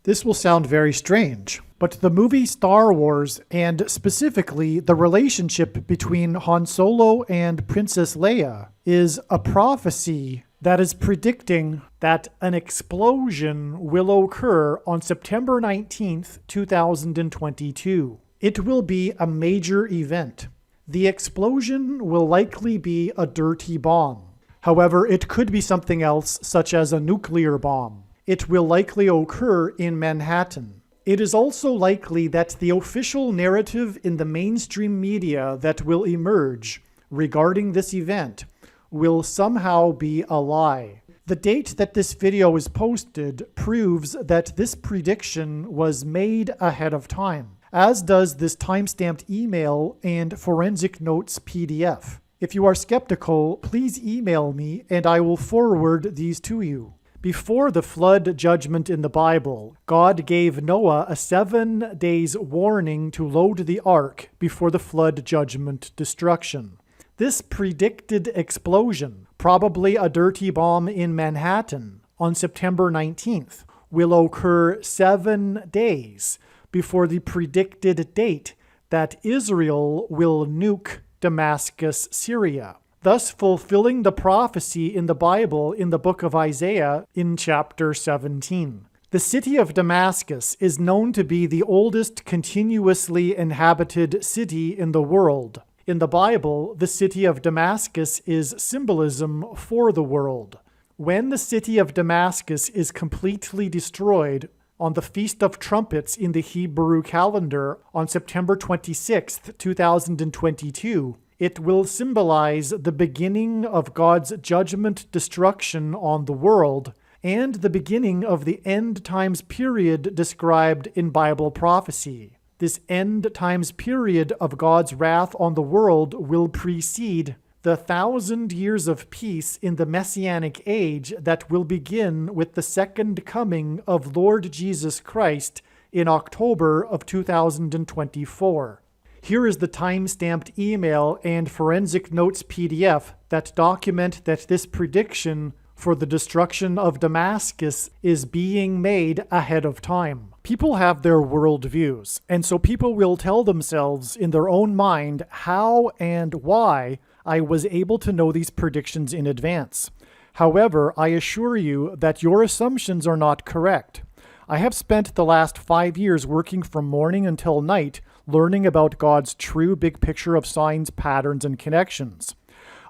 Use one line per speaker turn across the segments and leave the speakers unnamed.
This will sound very strange, but the movie Star Wars, and specifically the relationship between Han Solo and Princess Leia, is a prophecy that is predicting that an explosion will occur on September 19th, 2022. It will be a major event. The explosion will likely be a dirty bomb. However, it could be something else, such as a nuclear bomb. It will likely occur in Manhattan. It is also likely that the official narrative in the mainstream media that will emerge regarding this event will somehow be a lie. The date that this video is posted proves that this prediction was made ahead of time, as does this timestamped email and forensic notes PDF. If you are skeptical, please email me and I will forward these to you. Before the flood judgment in the Bible, God gave Noah a 7 days warning to load the ark before the flood judgment destruction. This predicted explosion, probably a dirty bomb in Manhattan on September 19th, will occur 7 days before the predicted date that Israel will nuke Damascus, Syria, thus fulfilling the prophecy in the Bible in the book of Isaiah in chapter 17. The city of Damascus is known to be the oldest continuously inhabited city in the world. In the Bible, the city of Damascus is symbolism for the world. When the city of Damascus is completely destroyed on the Feast of Trumpets in the Hebrew calendar on September 26, 2022, it will symbolize the beginning of God's judgment destruction on the world and the beginning of the end times period described in Bible prophecy. This end times period of God's wrath on the world will precede the 1,000 years of peace in the Messianic age that will begin with the second coming of Lord Jesus Christ in October of 2024. Here is the time-stamped email and forensic notes PDF that document that this prediction for the destruction of Damascus is being made ahead of time. People have their worldviews, and so people will tell themselves in their own mind how and why I was able to know these predictions in advance. However, I assure you that your assumptions are not correct. I have spent the last 5 years working from morning until night learning about God's true big picture of signs, patterns, and connections.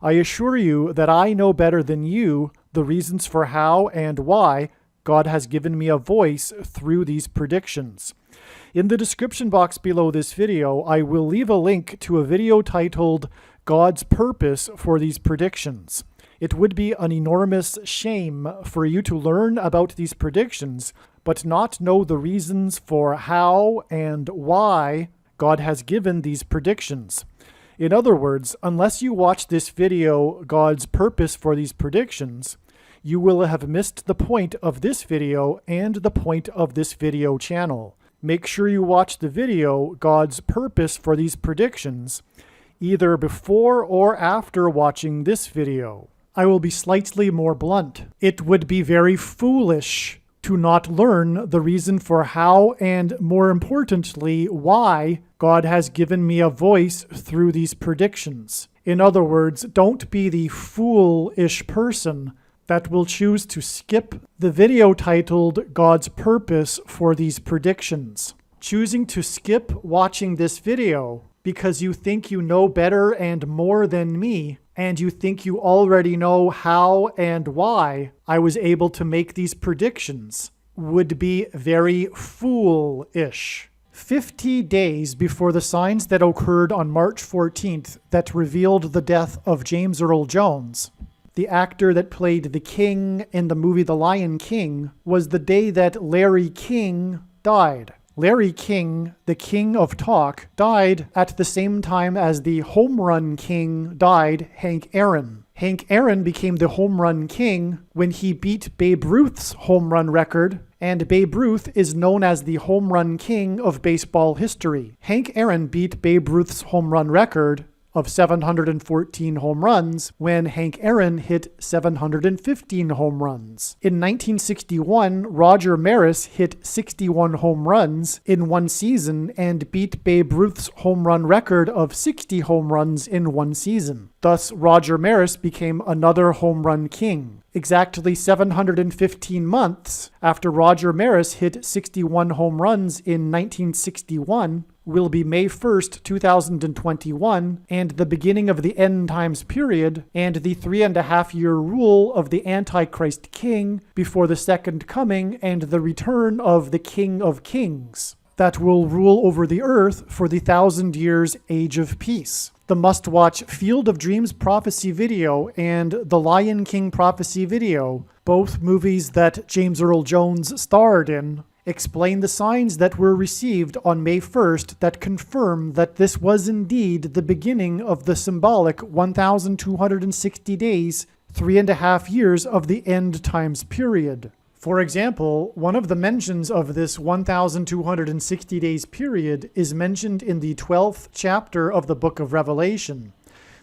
I assure you that I know better than you the reasons for how and why God has given me a voice through these predictions. In the description box below this video, I will leave a link to a video titled God's Purpose for These Predictions. It would be an enormous shame for you to learn about these predictions, but not know the reasons for how and why God has given these predictions. In other words, unless you watch this video, God's Purpose for These Predictions, you will have missed the point of this video and the point of this video channel. Make sure you watch the video, God's Purpose for These Predictions, either before or after watching this video. I will be slightly more blunt. It would be very foolish to not learn the reason for how and, more importantly, why God has given me a voice through these predictions. In other words, don't be the foolish person that will choose to skip the video titled God's Purpose for These Predictions. Choosing to skip watching this video because you think you know better and more than me, and you think you already know how and why I was able to make these predictions, would be very foolish. 50 days before the signs that occurred on March 14th that revealed the death of James Earl Jones, the actor that played the king in the movie The Lion King, was the day that Larry King died. Larry King, the king of talk, died at the same time as the home run king died, Hank Aaron. Hank Aaron became the home run king when he beat Babe Ruth's home run record, and Babe Ruth is known as the home run king of baseball history. Hank Aaron beat Babe Ruth's home run record of 714 home runs when Hank Aaron hit 715 home runs. In 1961, Roger Maris hit 61 home runs in one season and beat Babe Ruth's home run record of 60 home runs in one season. Thus, Roger Maris became another home run king. Exactly 715 months after Roger Maris hit 61 home runs in 1961 will be May 1st, 2021, and the beginning of the end times period, and the 3.5-year rule of the Antichrist king before the second coming and the return of the King of Kings that will rule over the earth for the 1,000 years age of peace. The must-watch Field of Dreams prophecy video and The Lion King prophecy video, both movies that James Earl Jones starred in, explain the signs that were received on May 1st that confirm that this was indeed the beginning of the symbolic 1,260 days, 3.5 years of the end times period. For example, one of the mentions of this 1,260 days period is mentioned in the 12th chapter of the book of Revelation.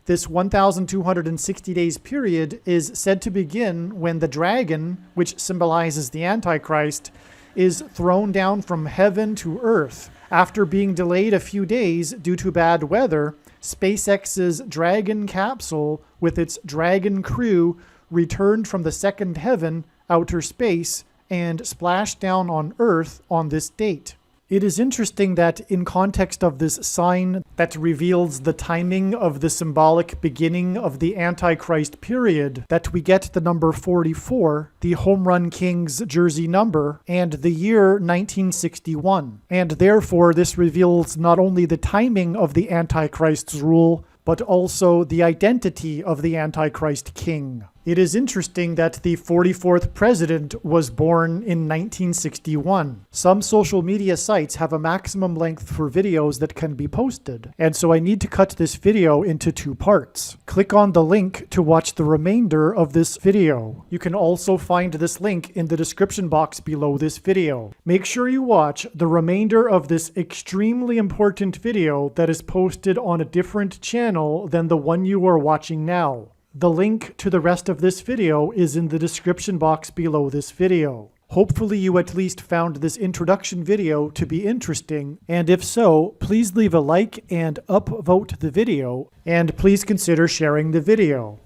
This 1,260 days period is said to begin when the dragon, which symbolizes the Antichrist, is thrown down from heaven to earth. After being delayed a few days due to bad weather, SpaceX's Dragon capsule with its Dragon crew returned from the second heaven, outer space, and splashed down on Earth on this date. It is interesting that in context of this sign that reveals the timing of the symbolic beginning of the Antichrist period, that we get the number 44, the Home Run King's jersey number, and the year 1961. And therefore, this reveals not only the timing of the Antichrist's rule, but also the identity of the Antichrist king. It is interesting that the 44th president was born in 1961. Some social media sites have a maximum length for videos that can be posted, and so I need to cut this video into 2 parts. Click on the link to watch the remainder of this video. You can also find this link in the description box below this video. Make sure you watch the remainder of this extremely important video that is posted on a different channel than the one you are watching now. The link to the rest of this video is in the description box below this video. Hopefully you at least found this introduction video to be interesting, and if so, please leave a like and upvote the video, and please consider sharing the video.